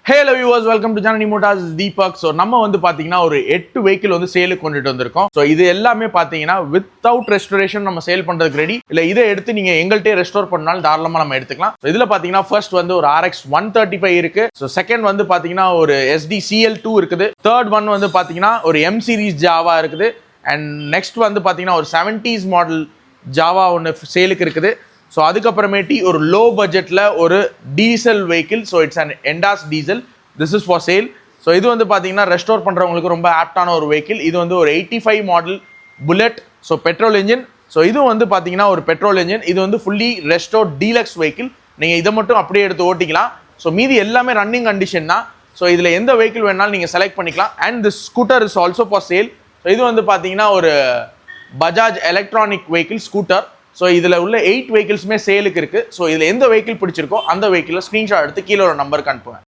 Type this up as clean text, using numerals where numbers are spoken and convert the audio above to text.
Hello viewers, welcome to Janani Motors Deepak. So நம்ம வந்து பாத்தீங்கன்னா ஒரு 8 வெஹிக்கிள் வந்து சேலுக்கு கொண்டுட்டு வந்திருக்கோம். ஸோ இது எல்லாமே பாத்தீங்கன்னா வித்தவுட் ரெஸ்டோரேஷன் நம்ம சேல் பண்றதுக்கு ரெடி. இல்ல இதை எடுத்து நீங்க எங்கள்கிட்ட ரெஸ்டோர் பண்ணாலும் தாராளமா நம்ம எடுத்துக்கலாம். இதுல பாத்தீங்கன்னா ஃபர்ஸ்ட் வந்து ஒரு RX 135 இருக்கு. ஸோ செகண்ட் வந்து பாத்தீங்கன்னா ஒரு SD CL2 இருக்குது. தேர்ட் ஒன் வந்து பாத்தீங்கன்னா ஒரு M series ஜாவா இருக்குது. அண்ட் நெக்ஸ்ட் வந்து பாத்தீங்கன்னா ஒரு 70s மாடல் ஜாவா ஒன்று சேலுக்கு இருக்குது. ஸோ அதுக்கப்புறமேட்டி ஒரு லோ பட்ஜெட்டில் ஒரு diesel vehicle. So it's and எண்டாஸ் diesel. This is for sale. So இது வந்து பார்த்தீங்கன்னா ரெஸ்டோர் பண்ணுறவங்களுக்கு ரொம்ப ஆப்டான ஒரு வெஹிக்கிள். இது வந்து ஒரு 85 model bullet. So petrol engine. So இது வந்து பார்த்தீங்கன்னா ஒரு பெட்ரோல் இன்ஜின். இது வந்து ஃபுல்லி ரெஸ்டோர் டீலக்ஸ் வெஹிக்கிள். நீங்கள் இதை மட்டும் அப்படியே எடுத்து ஓட்டிக்கலாம். ஸோ மீதி எல்லாமே ரன்னிங் கண்டிஷன் தான். ஸோ இதில் எந்த வெஹிக்கிள் வேணாலும் நீங்கள் செலக்ட் பண்ணிக்கலாம். And this scooter is also for sale. So இது வந்து பார்த்தீங்கன்னா ஒரு Bajaj electronic vehicle scooter. So இதில் உள்ள 8 வெஹிக்கிள்ஸுமே சேலுக்கு இருக்குது. ஸோ இதில் எந்த வெஹிக்கிள் பிடிச்சிருக்கோ அந்த வெஹிக்கிளை ஸ்க்ரீன்ஷாட் எடுத்து கீழே ஒரு நம்பருக்கு அனுப்புங்க.